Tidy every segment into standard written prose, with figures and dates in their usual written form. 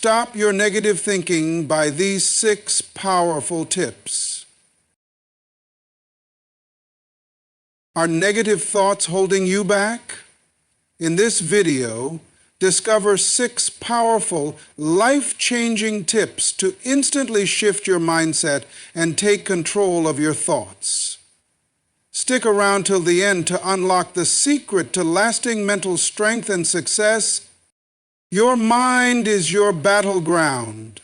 Stop your negative thinking by these 6 powerful tips. Are negative thoughts holding you back? In this video, discover 6 powerful, life-changing tips to instantly shift your mindset and take control of your thoughts. Stick around till the end to unlock the secret to lasting mental strength and success. Your mind is your battleground.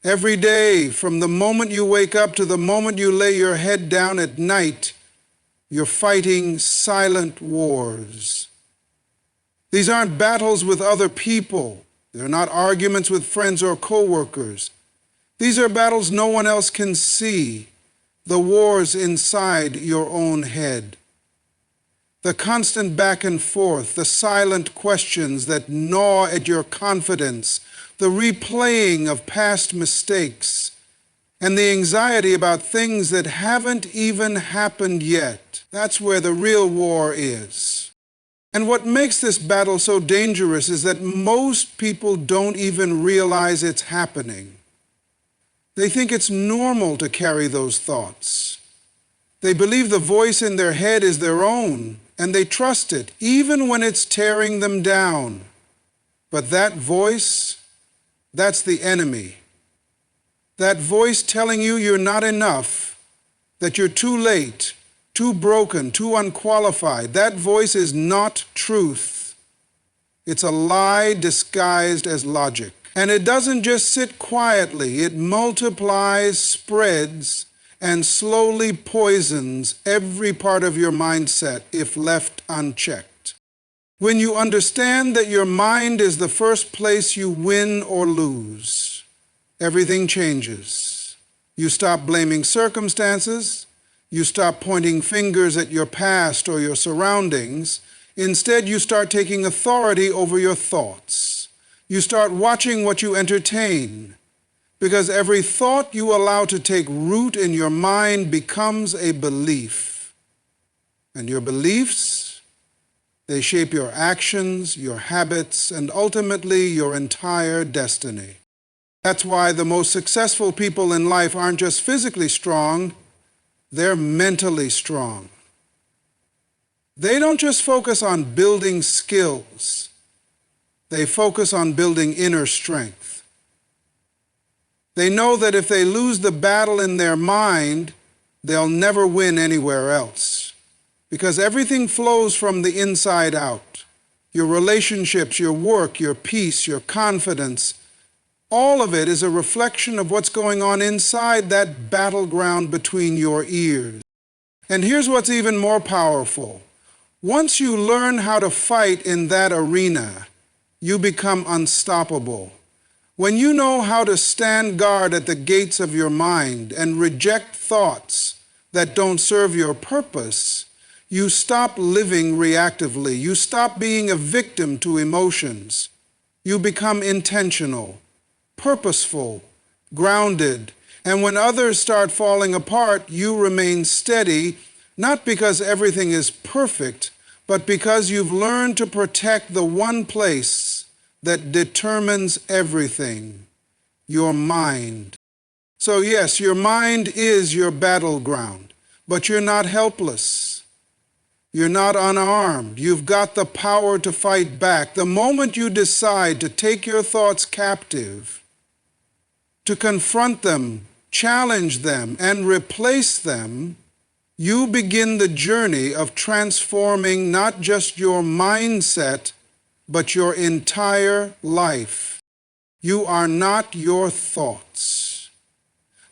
Every day, from the moment you wake up to the moment you lay your head down at night, you're fighting silent wars. These aren't battles with other people. They're not arguments with friends or coworkers. These are battles no one else can see. The wars inside your own head. The constant back and forth, the silent questions that gnaw at your confidence, the replaying of past mistakes, and the anxiety about things that haven't even happened yet. That's where the real war is. And what makes this battle so dangerous is that most people don't even realize it's happening. They think it's normal to carry those thoughts. They believe the voice in their head is their own, and they trust it, even when it's tearing them down. But that voice, that's the enemy. That voice telling you you're not enough, that you're too late, too broken, too unqualified. That voice is not truth. It's a lie disguised as logic. And it doesn't just sit quietly. It multiplies, spreads, and slowly poisons every part of your mindset if left unchecked. When you understand that your mind is the first place you win or lose, everything changes. You stop blaming circumstances. You stop pointing fingers at your past or your surroundings. Instead, you start taking authority over your thoughts. You start watching what you entertain, because every thought you allow to take root in your mind becomes a belief. And your beliefs, they shape your actions, your habits, and ultimately your entire destiny. That's why the most successful people in life aren't just physically strong, they're mentally strong. They don't just focus on building skills. They focus on building inner strength. They know that if they lose the battle in their mind, they'll never win anywhere else. Because everything flows from the inside out. Your relationships, your work, your peace, your confidence, all of it is a reflection of what's going on inside that battleground between your ears. And here's what's even more powerful. Once you learn how to fight in that arena, you become unstoppable. When you know how to stand guard at the gates of your mind and reject thoughts that don't serve your purpose, you stop living reactively. You stop being a victim to emotions. You become intentional, purposeful, grounded, and when others start falling apart, you remain steady, not because everything is perfect, but because you've learned to protect the one place that determines everything, your mind. So yes, your mind is your battleground, but you're not helpless. You're not unarmed. You've got the power to fight back. The moment you decide to take your thoughts captive, to confront them, challenge them, and replace them, you begin the journey of transforming not just your mindset, but your entire life. You are not your thoughts.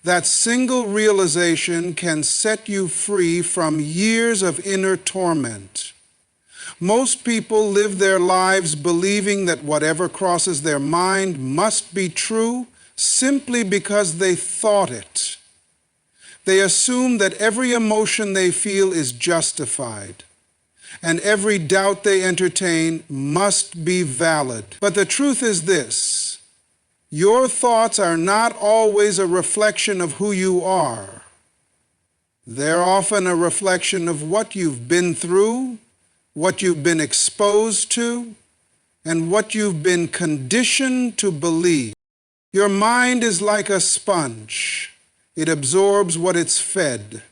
That single realization can set you free from years of inner torment. Most people live their lives believing that whatever crosses their mind must be true simply because they thought it. They assume that every emotion they feel is justified, and every doubt they entertain must be valid. But the truth is this: your thoughts are not always a reflection of who you are. They're often a reflection of what you've been through, what you've been exposed to, and what you've been conditioned to believe. Your mind is like a sponge. It absorbs what it's fed,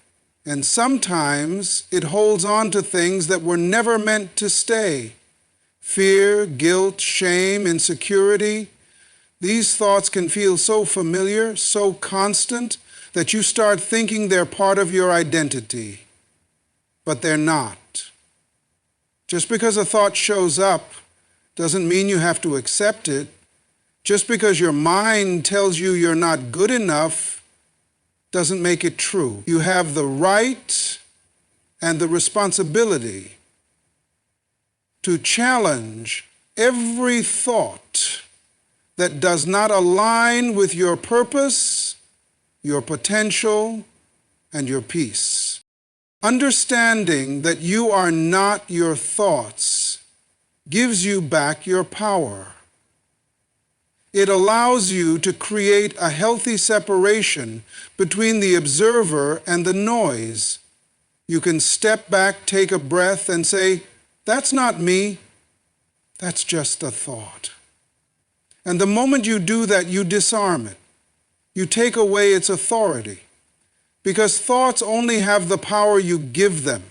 and sometimes it holds on to things that were never meant to stay. Fear, guilt, shame, insecurity. These thoughts can feel so familiar, so constant, that you start thinking they're part of your identity. But they're not. Just because a thought shows up doesn't mean you have to accept it. Just because your mind tells you you're not good enough doesn't make it true. You have the right and the responsibility to challenge every thought that does not align with your purpose, your potential, and your peace. Understanding that you are not your thoughts gives you back your power. It allows you to create a healthy separation between the observer and the noise. You can step back, take a breath, and say, "That's not me. That's just a thought." And the moment you do that, you disarm it. You take away its authority. Because thoughts only have the power you give them.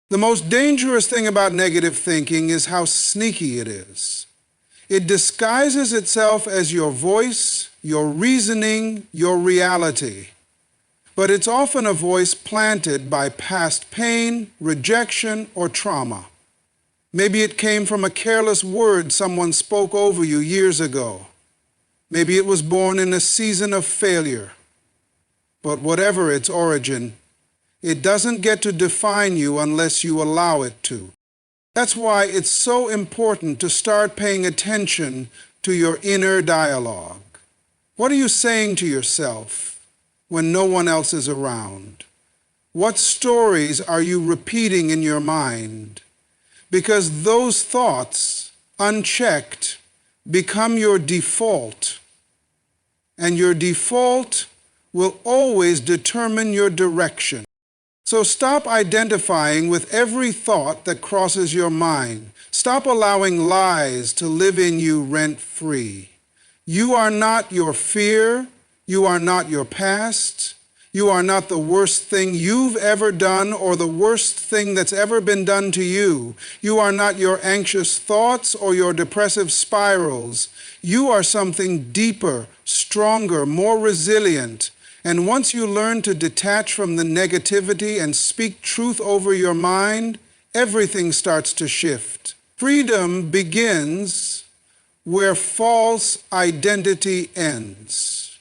The most dangerous thing about negative thinking is how sneaky it is. It disguises itself as your voice, your reasoning, your reality. But it's often a voice planted by past pain, rejection, or trauma. Maybe it came from a careless word someone spoke over you years ago. Maybe it was born in a season of failure. But whatever its origin, it doesn't get to define you unless you allow it to. That's why it's so important to start paying attention to your inner dialogue. What are you saying to yourself when no one else is around? What stories are you repeating in your mind? Because those thoughts, unchecked, become your default. And your default will always determine your direction. So stop identifying with every thought that crosses your mind. Stop allowing lies to live in you rent-free. You are not your fear. You are not your past. You are not the worst thing you've ever done or the worst thing that's ever been done to you. You are not your anxious thoughts or your depressive spirals. You are something deeper, stronger, more resilient. And once you learn to detach from the negativity and speak truth over your mind, everything starts to shift. Freedom begins where false identity ends.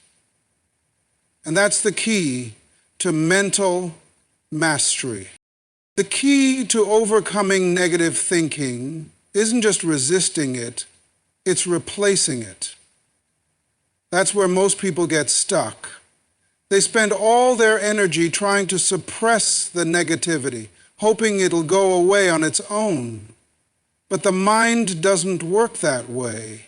And that's the key to mental mastery. The key to overcoming negative thinking isn't just resisting it, it's replacing it. That's where most people get stuck. They spend all their energy trying to suppress the negativity, hoping it'll go away on its own. But the mind doesn't work that way.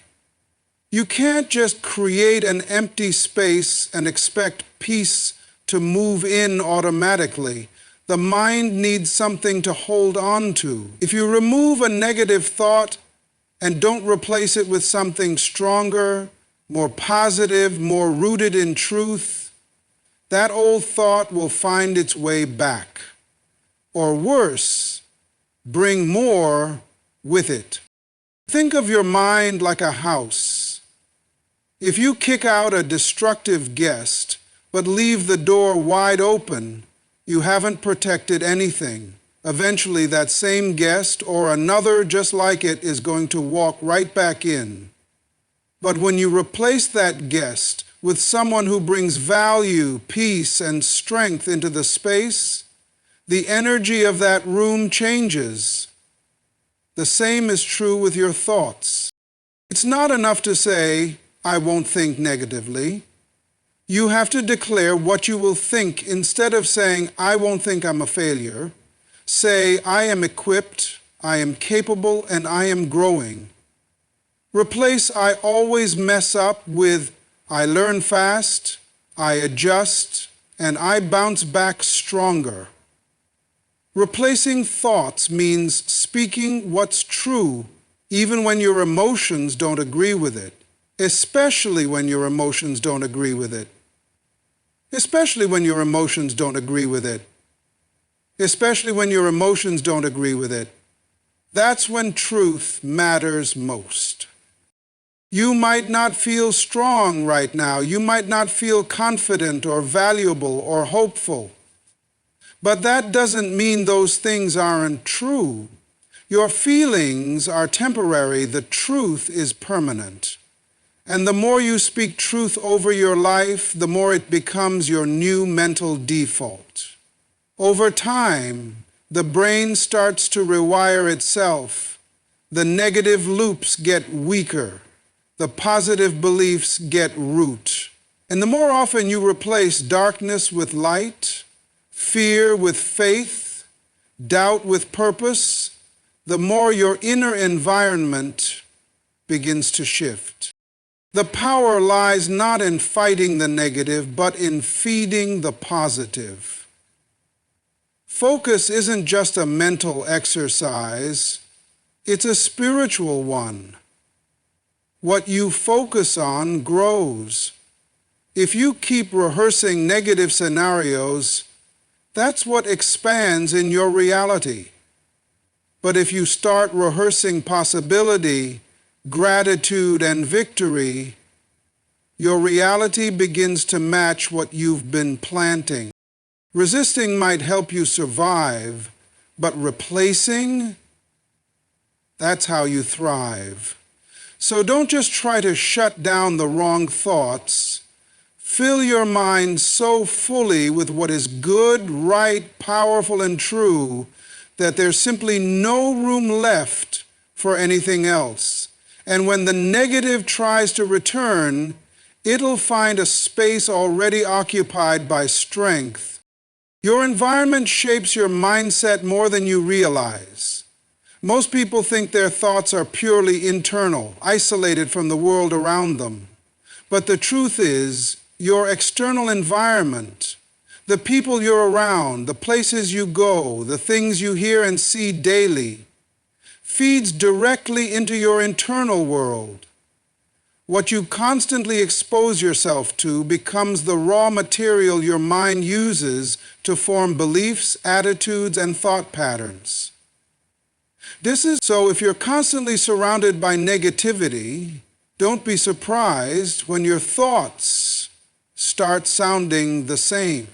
You can't just create an empty space and expect peace to move in automatically. The mind needs something to hold on to. If you remove a negative thought and don't replace it with something stronger, more positive, more rooted in truth, that old thought will find its way back. Or worse, bring more with it. Think of your mind like a house. If you kick out a destructive guest, but leave the door wide open, you haven't protected anything. Eventually, that same guest or another just like it is going to walk right back in. But when you replace that guest with someone who brings value, peace, and strength into the space, the energy of that room changes. The same is true with your thoughts. It's not enough to say, "I won't think negatively." You have to declare what you will think instead of saying, "I won't think I'm a failure." Say, "I am equipped, I am capable, and I am growing." Replace "I always mess up" with "I learn fast, I adjust, and I bounce back stronger." Replacing thoughts means speaking what's true, even when your emotions don't agree with it. especially when your emotions don't agree with it. Especially when your emotions don't agree with it. Especially when your emotions don't agree with it. That's when truth matters most. You might not feel strong right now. You might not feel confident or valuable or hopeful. But that doesn't mean those things aren't true. Your feelings are temporary. The truth is permanent. And the more you speak truth over your life, the more it becomes your new mental default. Over time, the brain starts to rewire itself. The negative loops get weaker. The positive beliefs get root. And the more often you replace darkness with light, fear with faith, doubt with purpose, the more your inner environment begins to shift. The power lies not in fighting the negative, but in feeding the positive. Focus isn't just a mental exercise, it's a spiritual one. What you focus on grows. If you keep rehearsing negative scenarios, that's what expands in your reality. But if you start rehearsing possibility, gratitude, and victory, your reality begins to match what you've been planting. Resisting might help you survive, but replacing, that's how you thrive. So don't just try to shut down the wrong thoughts. Fill your mind so fully with what is good, right, powerful, and true that there's simply no room left for anything else. And when the negative tries to return, it'll find a space already occupied by strength. Your environment shapes your mindset more than you realize. Most people think their thoughts are purely internal, isolated from the world around them. But the truth is, your external environment, the people you're around, the places you go, the things you hear and see daily, feeds directly into your internal world. What you constantly expose yourself to becomes the raw material your mind uses to form beliefs, attitudes, and thought patterns. This is so if you're constantly surrounded by negativity, don't be surprised when your thoughts start sounding the same.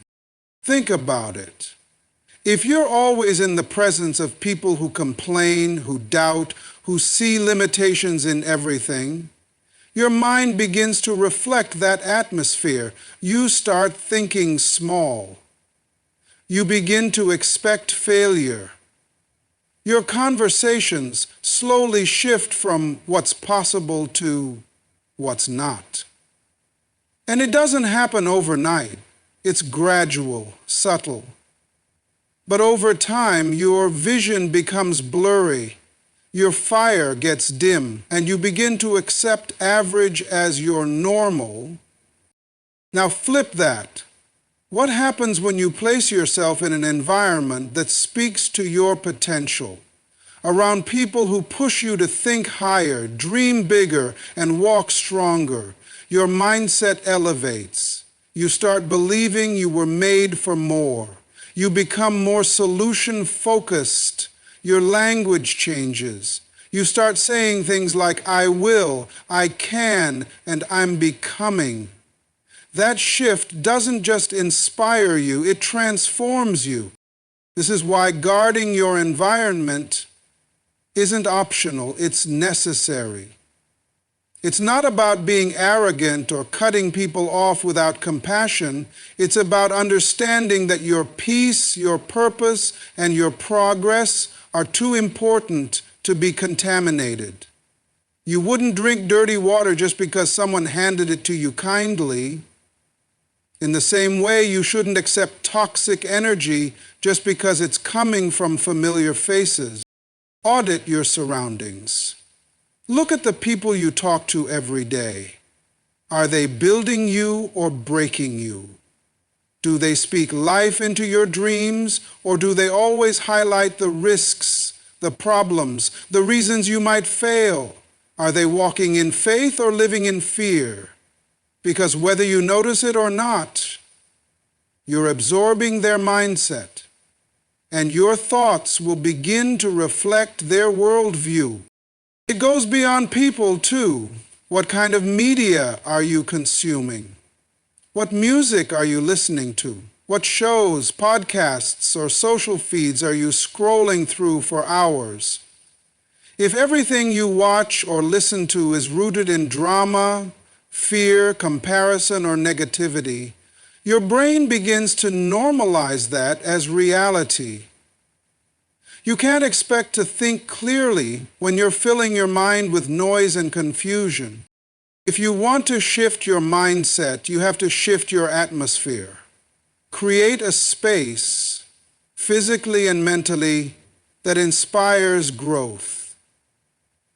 Think about it. If you're always in the presence of people who complain, who doubt, who see limitations in everything, your mind begins to reflect that atmosphere. You start thinking small. You begin to expect failure. Your conversations slowly shift from what's possible to what's not. And it doesn't happen overnight. It's gradual, subtle. But over time, your vision becomes blurry, your fire gets dim, and you begin to accept average as your normal. Now flip that. What happens when you place yourself in an environment that speaks to your potential, around people who push you to think higher, dream bigger, and walk stronger? Your mindset elevates. You start believing you were made for more. You become more solution-focused. Your language changes. You start saying things like, I will, I can, and I'm becoming. That shift doesn't just inspire you, it transforms you. This is why guarding your environment isn't optional, it's necessary. It's not about being arrogant or cutting people off without compassion. It's about understanding that your peace, your purpose, and your progress are too important to be contaminated. You wouldn't drink dirty water just because someone handed it to you kindly. In the same way, you shouldn't accept toxic energy just because it's coming from familiar faces. Audit your surroundings. Look at the people you talk to every day. Are they building you or breaking you? Do they speak life into your dreams, or do they always highlight the risks, the problems, the reasons you might fail? Are they walking in faith or living in fear? Because whether you notice it or not, you're absorbing their mindset, and your thoughts will begin to reflect their worldview. It goes beyond people, too. What kind of media are you consuming? What music are you listening to? What shows, podcasts, or social feeds are you scrolling through for hours? If everything you watch or listen to is rooted in drama, fear, comparison, or negativity, your brain begins to normalize that as reality. You can't expect to think clearly when you're filling your mind with noise and confusion. If you want to shift your mindset, you have to shift your atmosphere. Create a space, physically and mentally, that inspires growth.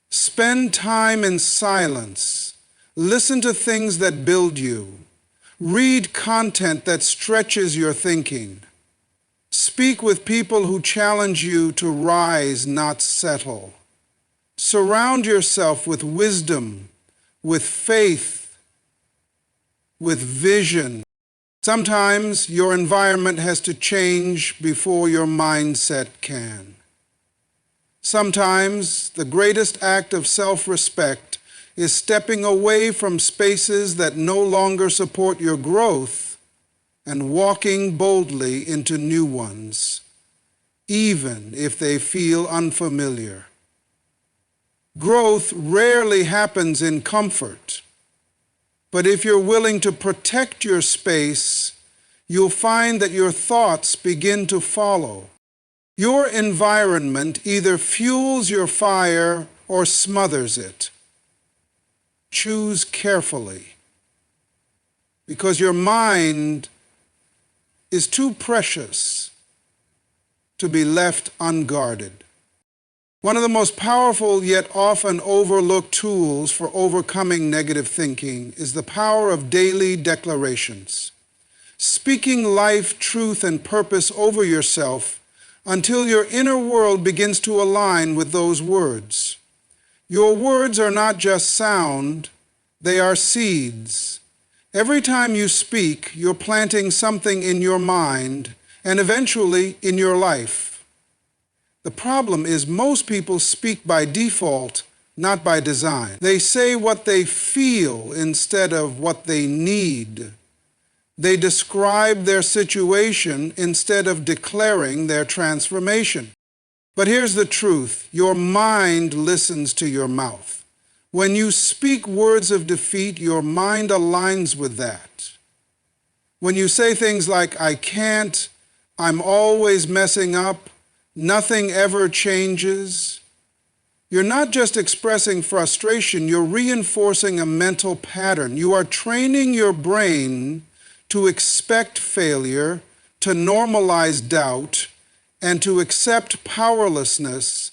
Spend time in silence. Listen to things that build you. Read content that stretches your thinking. Speak with people who challenge you to rise, not settle. Surround yourself with wisdom, with faith, with vision. Sometimes your environment has to change before your mindset can. Sometimes the greatest act of self-respect is stepping away from spaces that no longer support your growth and walking boldly into new ones, even if they feel unfamiliar. Growth rarely happens in comfort, but if you're willing to protect your space, you'll find that your thoughts begin to follow. Your environment either fuels your fire or smothers it. Choose carefully, because your mind is too precious to be left unguarded. One of the most powerful yet often overlooked tools for overcoming negative thinking is the power of daily declarations. Speaking life, truth, and purpose over yourself until your inner world begins to align with those words. Your words are not just sound, they are seeds. Every time you speak, you're planting something in your mind and eventually in your life. The problem is most people speak by default, not by design. They say what they feel instead of what they need. They describe their situation instead of declaring their transformation. But here's the truth. Your mind listens to your mouth. When you speak words of defeat, your mind aligns with that. When you say things like, I can't, I'm always messing up, nothing ever changes, you're not just expressing frustration, you're reinforcing a mental pattern. You are training your brain to expect failure, to normalize doubt, and to accept powerlessness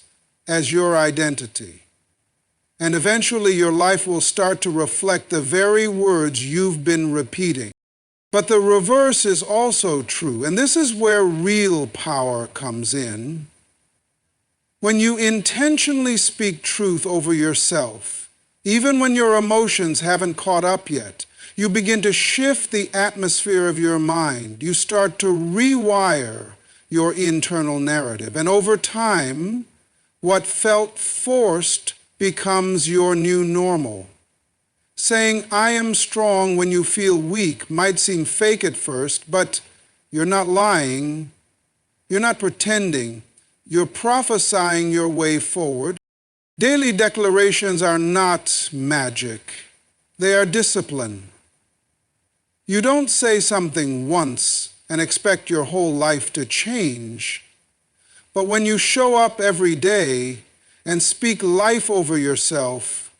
as your identity. And eventually your life will start to reflect the very words you've been repeating. But the reverse is also true, and this is where real power comes in. When you intentionally speak truth over yourself, even when your emotions haven't caught up yet, you begin to shift the atmosphere of your mind. You start to rewire your internal narrative. And over time, what felt forced becomes your new normal. Saying, I am strong when you feel weak might seem fake at first, but you're not lying, you're not pretending, you're prophesying your way forward. Daily declarations are not magic, they are discipline. You don't say something once and expect your whole life to change. But when you show up every day and speak life over yourself,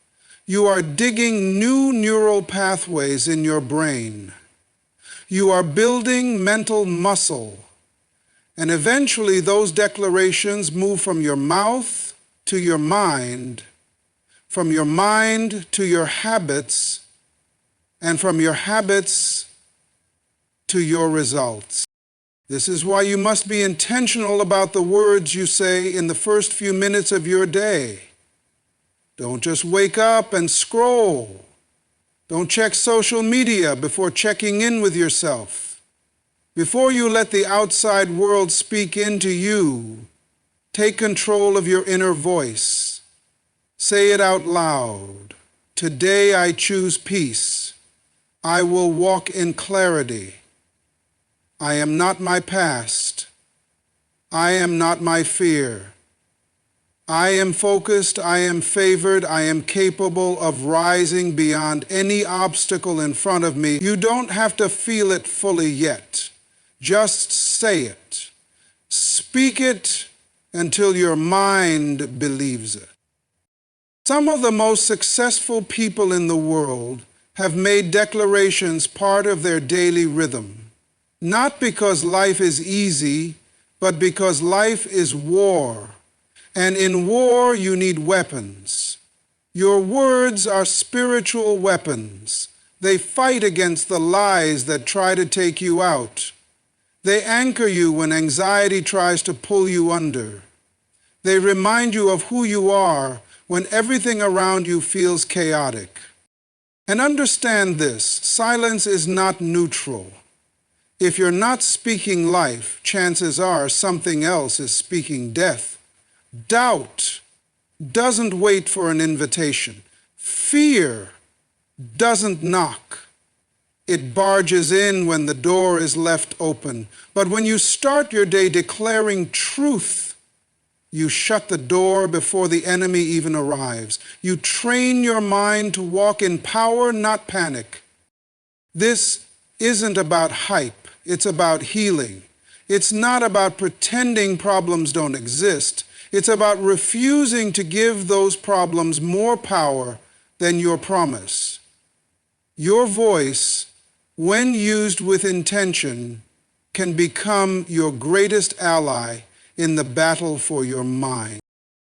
you are digging new neural pathways in your brain. You are building mental muscle. And eventually those declarations move from your mouth to your mind, from your mind to your habits, and from your habits to your results. This is why you must be intentional about the words you say in the first few minutes of your day. Don't just wake up and scroll. Don't check social media before checking in with yourself. Before you let the outside world speak into you, take control of your inner voice. Say it out loud. Today I choose peace. I will walk in clarity. I am not my past. I am not my fear. I am focused, I am favored, I am capable of rising beyond any obstacle in front of me. You don't have to feel it fully yet. Just say it. Speak it until your mind believes it. Some of the most successful people in the world have made declarations part of their daily rhythm. Not because life is easy, but because life is war. And in war, you need weapons. Your words are spiritual weapons. They fight against the lies that try to take you out. They anchor you when anxiety tries to pull you under. They remind you of who you are when everything around you feels chaotic. And understand this, silence is not neutral. If you're not speaking life, chances are something else is speaking death. Doubt doesn't wait for an invitation. Fear doesn't knock. It barges in when the door is left open. But when you start your day declaring truth, you shut the door before the enemy even arrives. You train your mind to walk in power, not panic. This isn't about hype. It's about healing. It's not about pretending problems don't exist. It's about refusing to give those problems more power than your promise. Your voice, when used with intention, can become your greatest ally in the battle for your mind.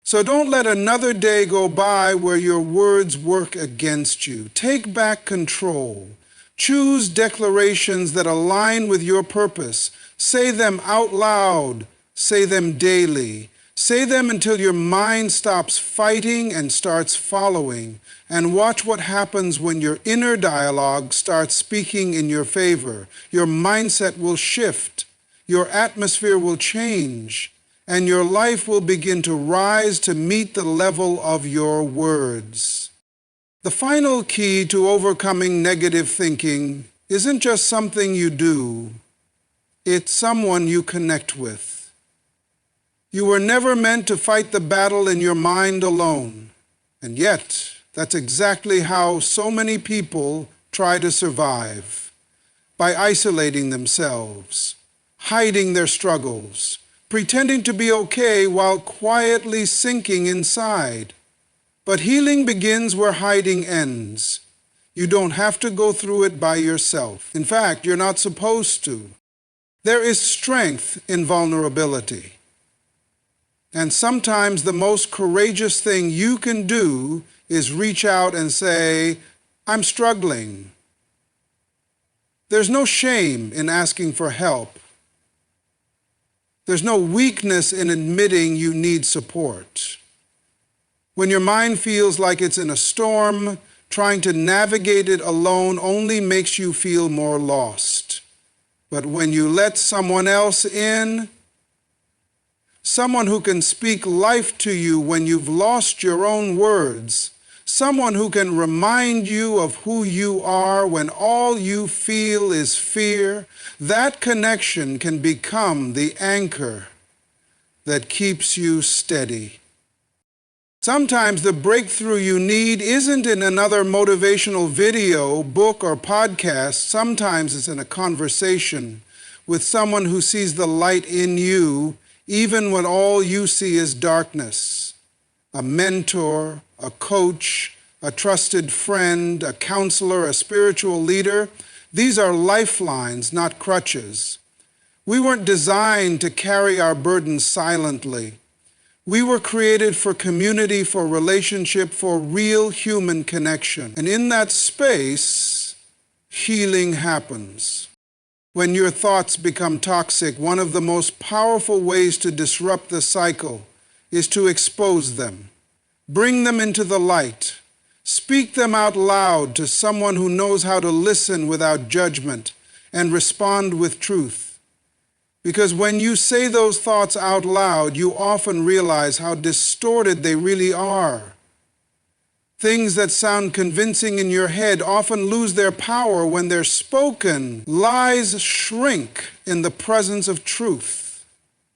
So don't let another day go by where your words work against you. Take back control. Choose declarations that align with your purpose. Say them out loud. Say them daily. Say them until your mind stops fighting and starts following. And watch what happens when your inner dialogue starts speaking in your favor. Your mindset will shift. Your atmosphere will change. And your life will begin to rise to meet the level of your words. The final key to overcoming negative thinking isn't just something you do. It's someone you connect with. You were never meant to fight the battle in your mind alone. And yet, that's exactly how so many people try to survive. By isolating themselves, hiding their struggles, pretending to be okay while quietly sinking inside. But healing begins where hiding ends. You don't have to go through it by yourself. In fact, you're not supposed to. There is strength in vulnerability. And sometimes the most courageous thing you can do is reach out and say, I'm struggling. There's no shame in asking for help. There's no weakness in admitting you need support. When your mind feels like it's in a storm, trying to navigate it alone only makes you feel more lost. But when you let someone else in, someone who can speak life to you when you've lost your own words, someone who can remind you of who you are when all you feel is fear, that connection can become the anchor that keeps you steady. Sometimes the breakthrough you need isn't in another motivational video, book, or podcast. Sometimes it's in a conversation with someone who sees the light in you, even when all you see is darkness. A mentor, a coach, a trusted friend, a counselor, a spiritual leader. These are lifelines, not crutches. We weren't designed to carry our burdens silently. We were created for community, for relationship, for real human connection. And in that space, healing happens. When your thoughts become toxic, one of the most powerful ways to disrupt the cycle is to expose them. Bring them into the light. Speak them out loud to someone who knows how to listen without judgment and respond with truth. Because when you say those thoughts out loud, you often realize how distorted they really are. Things that sound convincing in your head often lose their power when they're spoken. Lies shrink in the presence of truth,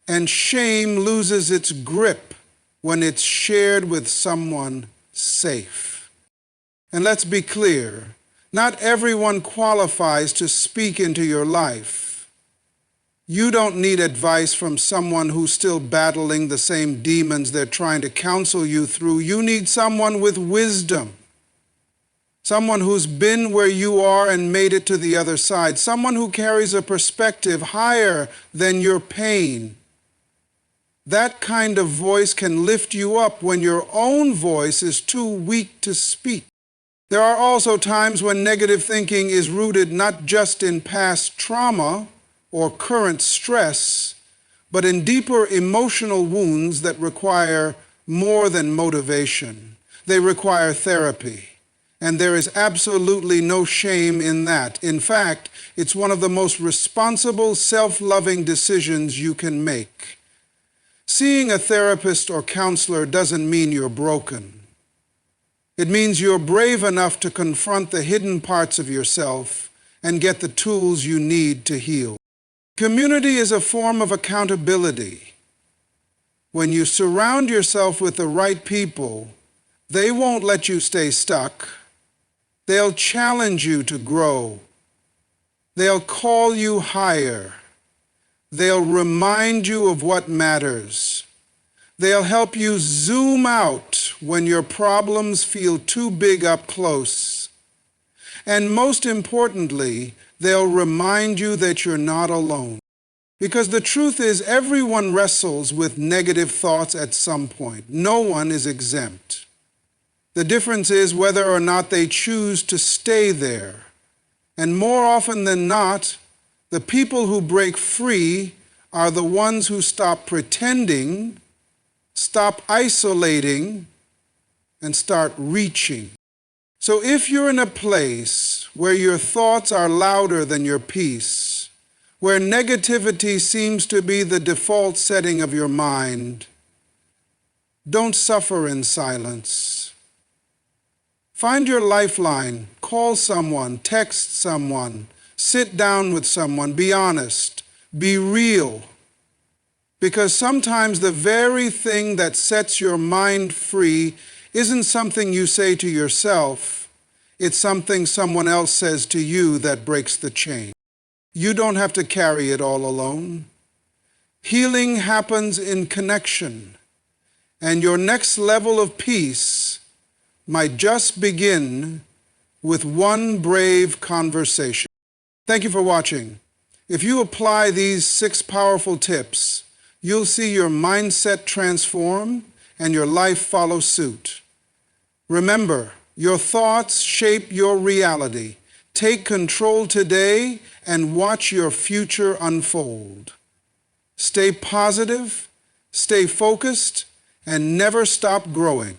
and shame loses its grip when it's shared with someone safe. And let's be clear, not everyone qualifies to speak into your life. You don't need advice from someone who's still battling the same demons they're trying to counsel you through. You need someone with wisdom, someone who's been where you are and made it to the other side, someone who carries a perspective higher than your pain. That kind of voice can lift you up when your own voice is too weak to speak. There are also times when negative thinking is rooted not just in past trauma or current stress, but in deeper emotional wounds that require more than motivation. They require therapy, and there is absolutely no shame in that. In fact, it's one of the most responsible, self-loving decisions you can make. Seeing a therapist or counselor doesn't mean you're broken. It means you're brave enough to confront the hidden parts of yourself and get the tools you need to heal. Community is a form of accountability. When you surround yourself with the right people, they won't let you stay stuck. They'll challenge you to grow. They'll call you higher. They'll remind you of what matters. They'll help you zoom out when your problems feel too big up close. And most importantly, they'll remind you that you're not alone. Because the truth is, everyone wrestles with negative thoughts at some point. No one is exempt. The difference is whether or not they choose to stay there. And more often than not, the people who break free are the ones who stop pretending, stop isolating, and start reaching. So if you're in a place where your thoughts are louder than your peace, where negativity seems to be the default setting of your mind, don't suffer in silence. Find your lifeline, call someone, text someone, sit down with someone, be honest, be real. Because sometimes the very thing that sets your mind free isn't something you say to yourself, it's something someone else says to you that breaks the chain. You don't have to carry it all alone. Healing happens in connection, and your next level of peace might just begin with one brave conversation. Thank you for watching. If you apply these 6 powerful tips, you'll see your mindset transform and your life follow suit. Remember, your thoughts shape your reality. Take control today and watch your future unfold. Stay positive, stay focused, and never stop growing.